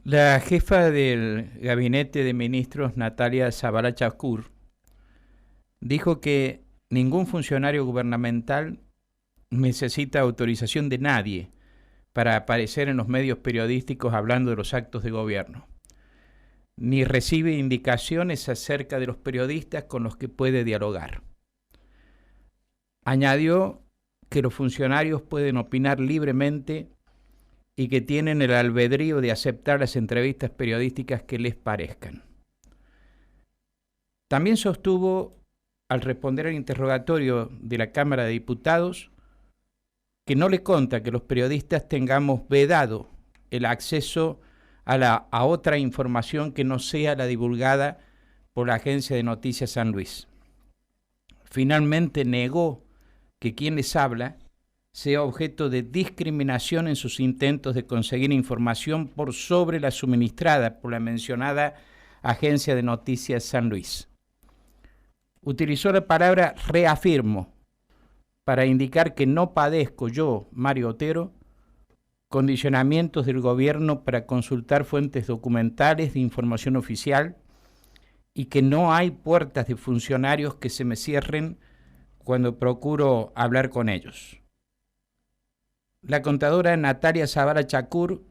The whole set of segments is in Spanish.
La jefa del gabinete de ministros, Natalia Zavala Chacur, dijo que ningún funcionario gubernamental necesita autorización de nadie para aparecer en los medios periodísticos hablando de los actos de gobierno, ni recibe indicaciones acerca de los periodistas con los que puede dialogar. Añadió que los funcionarios pueden opinar libremente y que tienen el albedrío de aceptar las entrevistas periodísticas que les parezcan. También sostuvo, al responder al interrogatorio de la Cámara de Diputados, que no le consta que los periodistas tengamos vedado el acceso a otra información que no sea la divulgada por la Agencia de Noticias San Luis. Finalmente negó que quien les habla sea objeto de discriminación en sus intentos de conseguir información por sobre la suministrada por la mencionada Agencia de Noticias San Luis. Utilizó la palabra reafirmo para indicar que no padezco yo, Mario Otero, condicionamientos del gobierno para consultar fuentes documentales de información oficial y que no hay puertas de funcionarios que se me cierren cuando procuro hablar con ellos. La contadora Natalia Zavala Chacur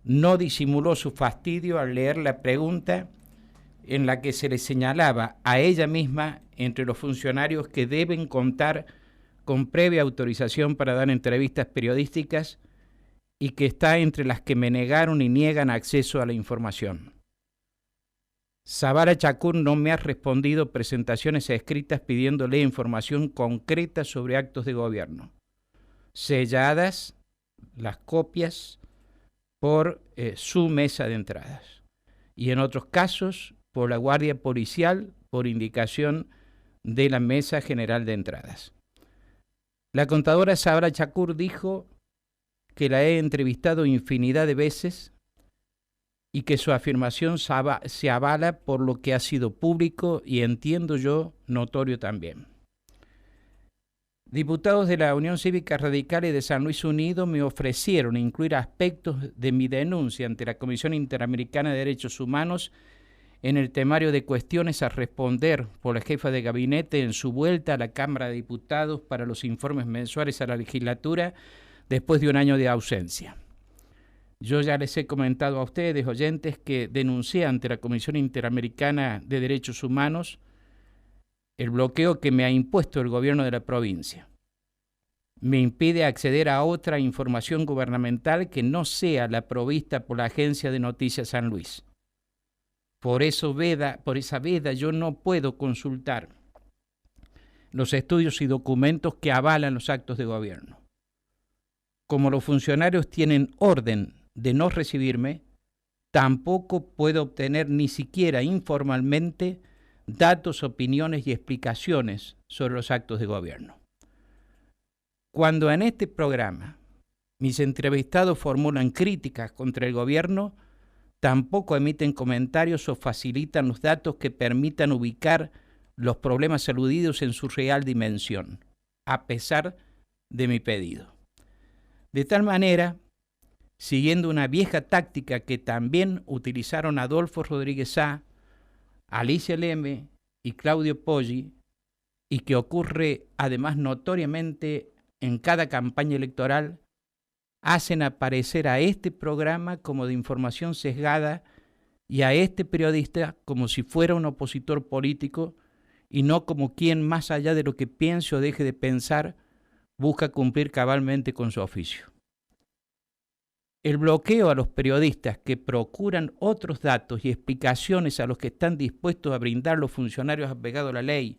no disimuló su fastidio al leer la pregunta en la que se le señalaba a ella misma entre los funcionarios que deben contar con previa autorización para dar entrevistas periodísticas y que está entre las que me negaron y niegan acceso a la información. Zavala Chacur no me ha respondido presentaciones escritas pidiéndole información concreta sobre actos de gobierno, selladas las copias por su mesa de entradas y en otros casos por la Guardia Policial por indicación de la Mesa General de Entradas. La contadora Zavala Chacur dijo que la he entrevistado infinidad de veces y que su afirmación se avala por lo que ha sido público y entiendo yo notorio también. Diputados de la Unión Cívica Radical y de San Luis Unido me ofrecieron incluir aspectos de mi denuncia ante la Comisión Interamericana de Derechos Humanos en el temario de cuestiones a responder por la jefa de gabinete en su vuelta a la Cámara de Diputados para los informes mensuales a la legislatura después de un año de ausencia. Yo ya les he comentado a ustedes, oyentes, que denuncié ante la Comisión Interamericana de Derechos Humanos el bloqueo que me ha impuesto el gobierno de la provincia. Me impide acceder a otra información gubernamental que no sea la provista por la Agencia de Noticias San Luis. Por esa veda yo no puedo consultar los estudios y documentos que avalan los actos de gobierno. Como los funcionarios tienen orden de no recibirme, tampoco puedo obtener ni siquiera informalmente datos, opiniones y explicaciones sobre los actos de gobierno. Cuando en este programa mis entrevistados formulan críticas contra el gobierno, tampoco emiten comentarios o facilitan los datos que permitan ubicar los problemas aludidos en su real dimensión, a pesar de mi pedido. De tal manera, siguiendo una vieja táctica que también utilizaron Adolfo Rodríguez Sá, Alicia Leme y Claudio Poggi, y que ocurre además notoriamente en cada campaña electoral, hacen aparecer a este programa como de información sesgada y a este periodista como si fuera un opositor político y no como quien, más allá de lo que piense o deje de pensar, busca cumplir cabalmente con su oficio. El bloqueo a los periodistas que procuran otros datos y explicaciones a los que están dispuestos a brindar los funcionarios apegados a la ley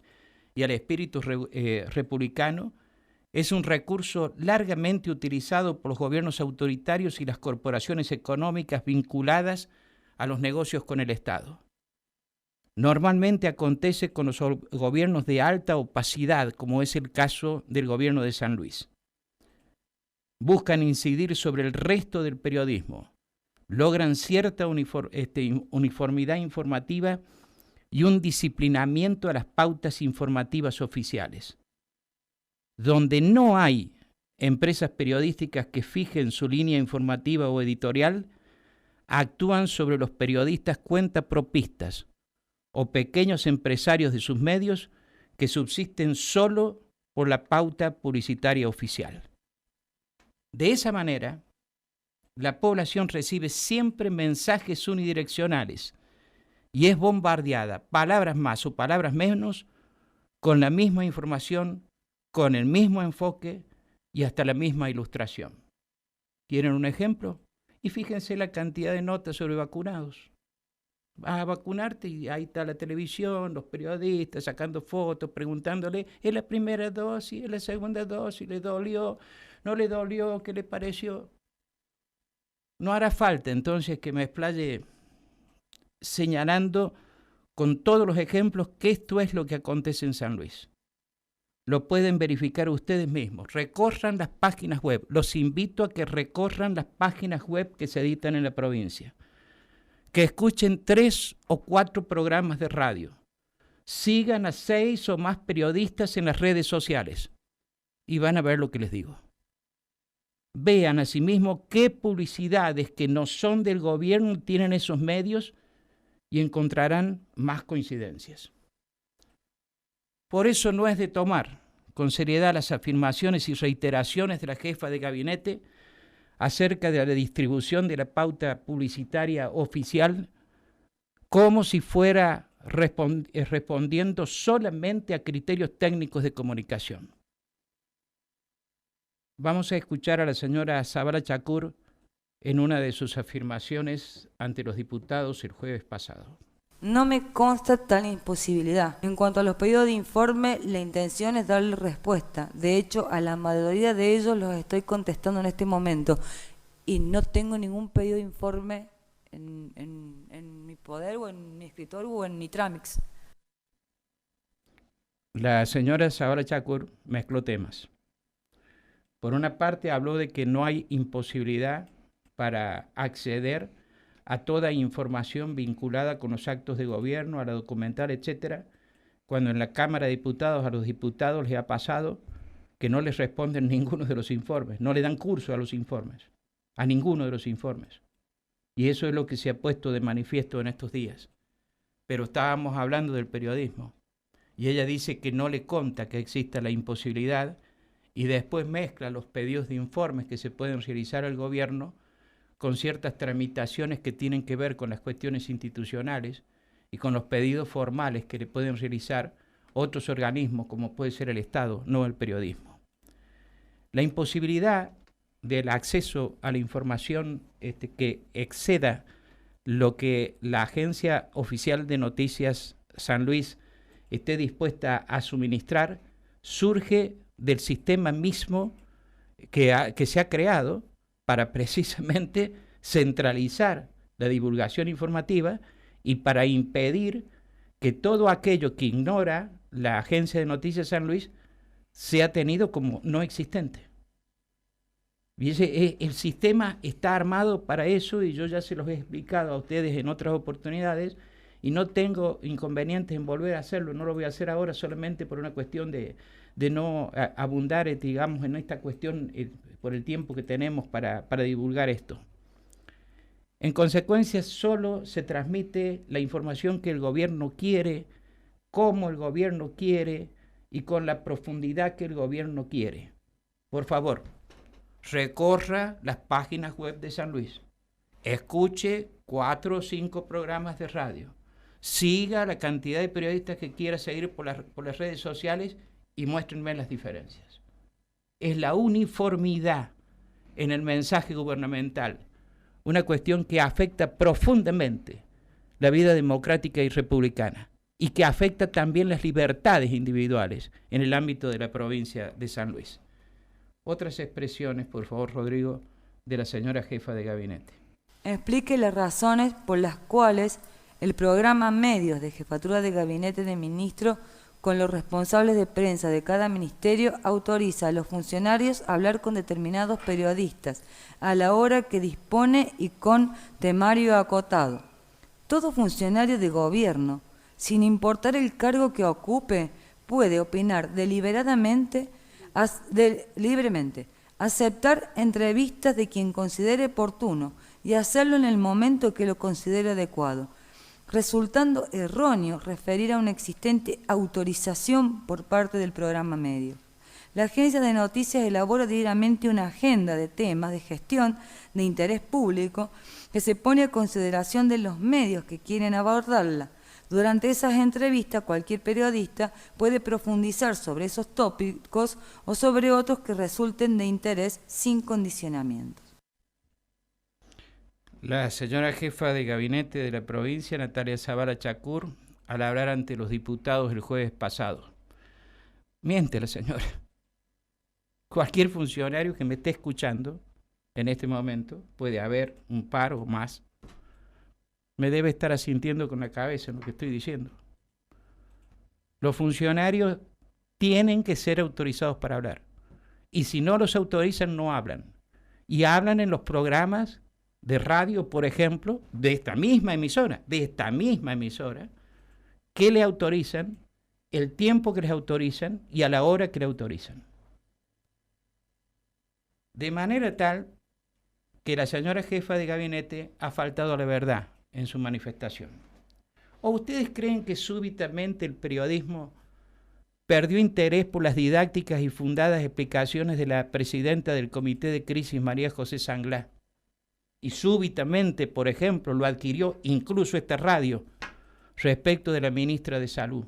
y al espíritu republicano es un recurso largamente utilizado por los gobiernos autoritarios y las corporaciones económicas vinculadas a los negocios con el Estado. Normalmente acontece con los gobiernos de alta opacidad, como es el caso del gobierno de San Luis. Buscan incidir sobre el resto del periodismo, logran cierta uniformidad informativa y un disciplinamiento a las pautas informativas oficiales. Donde no hay empresas periodísticas que fijen su línea informativa o editorial, actúan sobre los periodistas cuentapropistas o pequeños empresarios de sus medios que subsisten solo por la pauta publicitaria oficial. De esa manera, la población recibe siempre mensajes unidireccionales y es bombardeada, palabras más o palabras menos, con la misma información, con el mismo enfoque y hasta la misma ilustración. ¿Quieren un ejemplo? Y fíjense la cantidad de notas sobre vacunados. Vas a vacunarte y ahí está la televisión, los periodistas sacando fotos, preguntándole, ¿es la primera dosis? ¿Es la segunda dosis? ¿Le dolió? ¿No le dolió? ¿Qué le pareció? No hará falta entonces que me explaye señalando con todos los ejemplos que esto es lo que acontece en San Luis. Lo pueden verificar ustedes mismos. Recorran las páginas web. Los invito a que recorran las páginas web que se editan en la provincia. Que escuchen 3 o 4 programas de radio. Sigan a 6 o más periodistas en las redes sociales. Y van a ver lo que les digo. Vean asimismo qué publicidades que no son del gobierno tienen esos medios y encontrarán más coincidencias. Por eso no es de tomar con seriedad las afirmaciones y reiteraciones de la jefa de gabinete acerca de la distribución de la pauta publicitaria oficial como si fuera respondiendo solamente a criterios técnicos de comunicación. Vamos a escuchar a la señora Zabala Chacur en una de sus afirmaciones ante los diputados el jueves pasado. No me consta tal imposibilidad. En cuanto a los pedidos de informe, la intención es darle respuesta. De hecho, a la mayoría de ellos los estoy contestando en este momento. Y no tengo ningún pedido de informe en mi poder o en mi escritorio o en mi Tramix. La señora Zabala Chacur mezcló temas. Por una parte habló de que no hay imposibilidad para acceder a toda información vinculada con los actos de gobierno, a la documental, etcétera, cuando en la Cámara de Diputados a los diputados les ha pasado que no les responden ninguno de los informes, no le dan curso a los informes, a ninguno de los informes. Y eso es lo que se ha puesto de manifiesto en estos días. Pero estábamos hablando del periodismo, y ella dice que no le conta que exista la imposibilidad, y después mezcla los pedidos de informes que se pueden realizar al gobierno con ciertas tramitaciones que tienen que ver con las cuestiones institucionales y con los pedidos formales que le pueden realizar otros organismos como puede ser el Estado, no el periodismo. La imposibilidad del acceso a la información que exceda lo que la Agencia Oficial de Noticias San Luis esté dispuesta a suministrar surge del sistema mismo que se ha creado para precisamente centralizar la divulgación informativa y para impedir que todo aquello que ignora la Agencia de Noticias San Luis sea tenido como no existente. Y el sistema está armado para eso y yo ya se los he explicado a ustedes en otras oportunidades y no tengo inconvenientes en volver a hacerlo, no lo voy a hacer ahora solamente por una cuestión de no abundar, digamos, en esta cuestión por el tiempo que tenemos para divulgar esto. En consecuencia, solo se transmite la información que el gobierno quiere, como el gobierno quiere y con la profundidad que el gobierno quiere. Por favor, recorra las páginas web de San Luis, escuche 4 o 5 programas de radio, siga la cantidad de periodistas que quiera seguir por las redes sociales y muéstrenme las diferencias. Es la uniformidad en el mensaje gubernamental, una cuestión que afecta profundamente la vida democrática y republicana y que afecta también las libertades individuales en el ámbito de la provincia de San Luis. Otras expresiones, por favor, Rodrigo, de la señora jefa de gabinete. Explique las razones por las cuales el programa Medios de Jefatura de Gabinete de Ministro con los responsables de prensa de cada ministerio autoriza a los funcionarios a hablar con determinados periodistas a la hora que dispone y con temario acotado. Todo funcionario de gobierno, sin importar el cargo que ocupe, puede opinar libremente, aceptar entrevistas de quien considere oportuno y hacerlo en el momento que lo considere adecuado, resultando erróneo referir a una existente autorización por parte del programa medio. La agencia de noticias elabora diariamente una agenda de temas de gestión de interés público que se pone a consideración de los medios que quieren abordarla. Durante esas entrevistas, cualquier periodista puede profundizar sobre esos tópicos o sobre otros que resulten de interés sin condicionamientos. La señora jefa de gabinete de la provincia, Natalia Zavala Chacur, al hablar ante los diputados el jueves pasado. Miente la señora. Cualquier funcionario que me esté escuchando en este momento, puede haber un par o más, me debe estar asintiendo con la cabeza en lo que estoy diciendo. Los funcionarios tienen que ser autorizados para hablar. Y si no los autorizan, no hablan. Y hablan en los programas de radio, por ejemplo, de esta misma emisora, que le autorizan, el tiempo que les autorizan y a la hora que le autorizan. De manera tal que la señora jefa de gabinete ha faltado a la verdad en su manifestación. ¿O ustedes creen que súbitamente el periodismo perdió interés por las didácticas y fundadas explicaciones de la presidenta del Comité de Crisis, María José Sanglá? Y súbitamente, por ejemplo, lo adquirió incluso esta radio respecto de la ministra de Salud.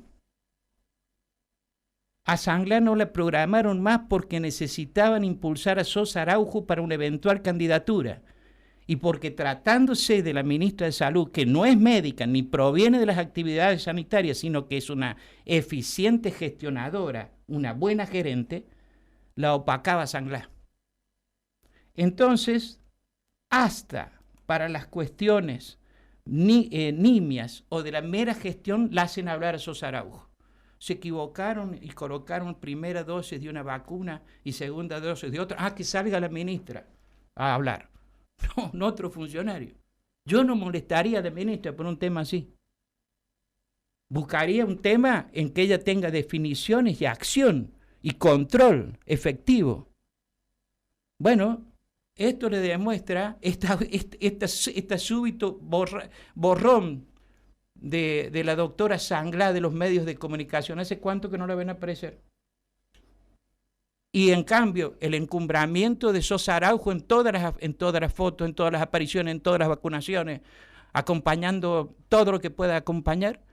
A Sanglá no la programaron más porque necesitaban impulsar a Sosa Araujo para una eventual candidatura y porque tratándose de la ministra de Salud, que no es médica ni proviene de las actividades sanitarias, sino que es una eficiente gestionadora, una buena gerente, la opacaba Sanglá. Entonces, hasta para las cuestiones nimias o de la mera gestión la hacen hablar a Sosa Araujo. Se equivocaron y colocaron primera dosis de una vacuna y segunda dosis de otra. Que salga la ministra a hablar. No otro funcionario. Yo no molestaría a la ministra por un tema así. Buscaría un tema en que ella tenga definiciones y acción y control efectivo. Bueno, esto le demuestra este súbito borrón de la doctora Sanglá de los medios de comunicación. ¿Hace cuánto que no la ven aparecer? Y en cambio, el encumbramiento de Sosa Araujo en todas las fotos, en todas las apariciones, en todas las vacunaciones, acompañando todo lo que pueda acompañar,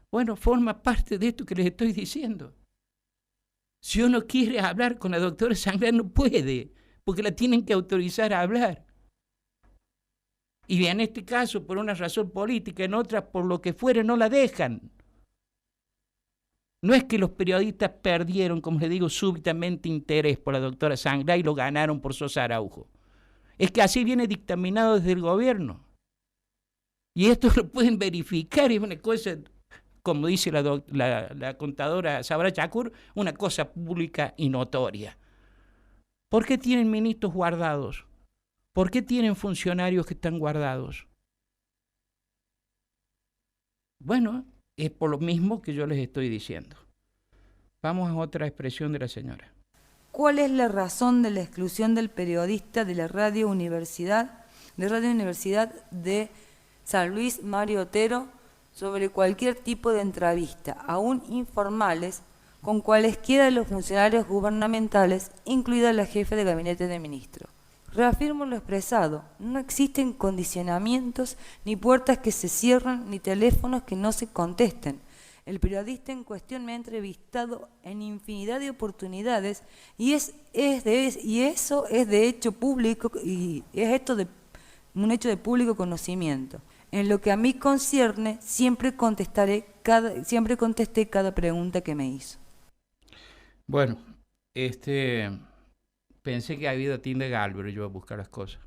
bueno, forma parte de esto que les estoy diciendo. Si uno quiere hablar con la doctora Sanglá, no puede, porque la tienen que autorizar a hablar. Y en este caso, por una razón política, en otras, por lo que fuere, no la dejan. No es que los periodistas perdieron, como les digo, súbitamente interés por la doctora Sanglá y lo ganaron por Sosa Araujo. Es que así viene dictaminado desde el gobierno. Y esto lo pueden verificar, es una cosa, como dice la contadora Zavala Chacur, una cosa pública y notoria. ¿Por qué tienen ministros guardados? ¿Por qué tienen funcionarios que están guardados? Bueno, es por lo mismo que yo les estoy diciendo. Vamos a otra expresión de la señora. ¿Cuál es la razón de la exclusión del periodista de la Radio Universidad de San Luis, Mario Otero, sobre cualquier tipo de entrevista, aún informales, con cualesquiera de los funcionarios gubernamentales, incluida la jefe de gabinete de ministro? Reafirmo lo expresado, no existen condicionamientos, ni puertas que se cierran, ni teléfonos que no se contesten. El periodista en cuestión me ha entrevistado en infinidad de oportunidades y eso es de hecho público y es un hecho de público conocimiento. En lo que a mí concierne, siempre contesté cada pregunta que me hizo. Bueno, pensé que había ido Tilde Galvero yo a buscar las cosas.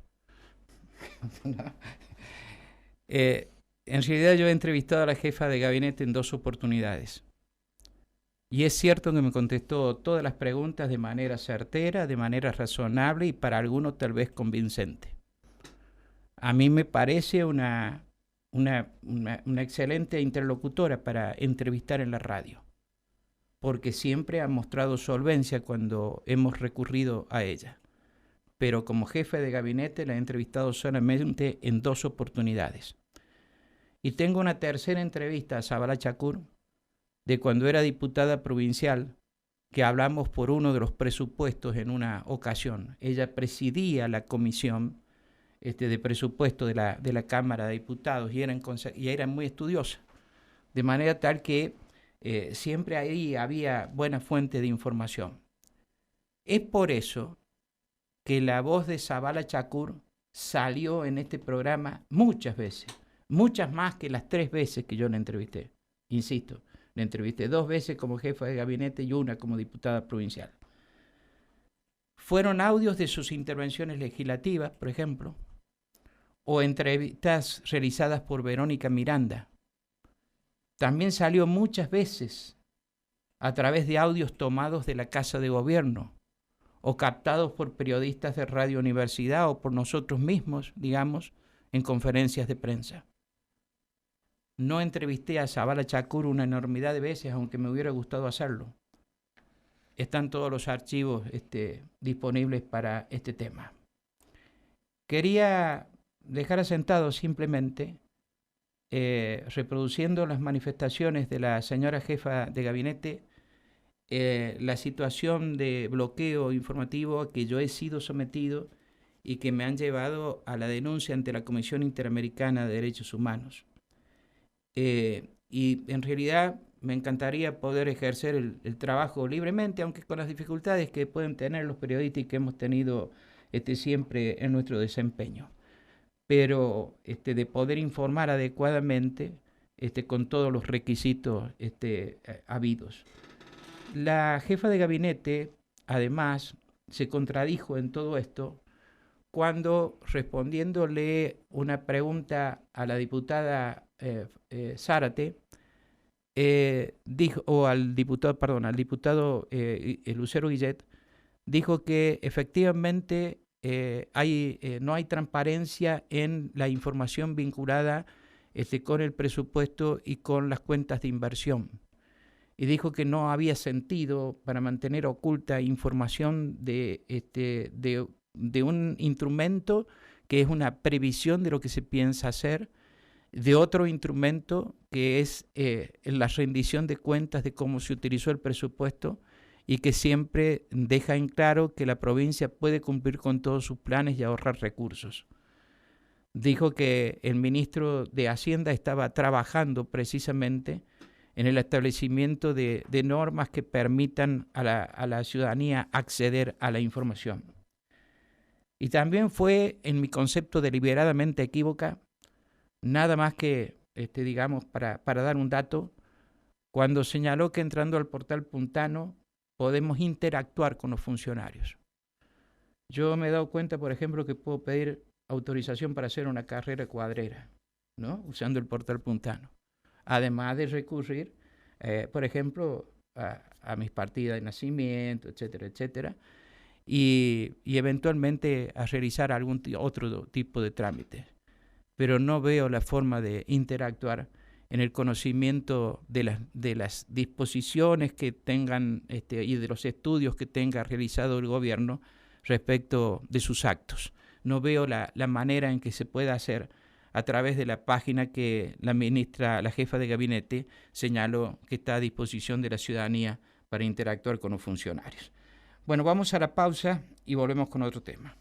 En realidad yo he entrevistado a la jefa de gabinete en 2 oportunidades. Y es cierto que me contestó todas las preguntas de manera certera, de manera razonable y para algunos tal vez convincente. A mí me parece una excelente interlocutora para entrevistar en la radio, porque siempre ha mostrado solvencia cuando hemos recurrido a ella. pero como jefe de gabinete la he entrevistado solamente en 2 oportunidades. Y tengo una tercera entrevista a Zabala Chakur, de cuando era diputada provincial, que hablamos por uno de los presupuestos en una ocasión. Ella presidía la comisión de presupuesto de la Cámara de Diputados y era muy estudiosa, de manera tal que siempre ahí había buena fuente de información. Es por eso que la voz de Zabala Chakur salió en este programa muchas veces, muchas más que las 3 veces que yo la entrevisté. Insisto, la entrevisté 2 veces como jefa de gabinete y 1 como diputada provincial. Fueron audios de sus intervenciones legislativas, por ejemplo, o entrevistas realizadas por Verónica Miranda. También salió muchas veces a través de audios tomados de la Casa de Gobierno o captados por periodistas de Radio Universidad o por nosotros mismos, digamos, en conferencias de prensa. No entrevisté a Zabala Chakur una enormidad de veces, aunque me hubiera gustado hacerlo. Están todos los archivos disponibles para este tema. Quería dejar asentado simplemente, reproduciendo las manifestaciones de la señora jefa de gabinete, la situación de bloqueo informativo a que yo he sido sometido y que me han llevado a la denuncia ante la Comisión Interamericana de Derechos Humanos. Y en realidad me encantaría poder ejercer el trabajo libremente, aunque con las dificultades que pueden tener los periodistas y que hemos tenido siempre en nuestro desempeño. Pero de poder informar adecuadamente con todos los requisitos habidos. La jefa de gabinete, además, se contradijo en todo esto cuando, respondiéndole una pregunta a la diputada Zárate, dijo, o al diputado Lucero Guillet, dijo que efectivamente no hay transparencia en la información vinculada con el presupuesto y con las cuentas de inversión. Y dijo que no había sentido para mantener oculta información de un instrumento que es una previsión de lo que se piensa hacer, de otro instrumento que es la rendición de cuentas de cómo se utilizó el presupuesto y que siempre deja en claro que la provincia puede cumplir con todos sus planes y ahorrar recursos. Dijo que el ministro de Hacienda estaba trabajando precisamente en el establecimiento de normas que permitan a la ciudadanía acceder a la información. Y también fue, en mi concepto, deliberadamente equívoca, nada más que, para dar un dato, cuando señaló que entrando al portal Puntano podemos interactuar con los funcionarios. Yo me he dado cuenta, por ejemplo, que puedo pedir autorización para hacer una carrera cuadrera, ¿no? Usando el portal Puntano. Además de recurrir, por ejemplo, a mis partidas de nacimiento, etcétera, etcétera, y eventualmente a realizar algún otro tipo de trámite. Pero no veo la forma de interactuar en el conocimiento de las disposiciones que tengan y de los estudios que tenga realizado el gobierno respecto de sus actos. No veo la manera en que se pueda hacer a través de la página que la jefa de gabinete señaló que está a disposición de la ciudadanía para interactuar con los funcionarios. Bueno, vamos a la pausa y volvemos con otro tema.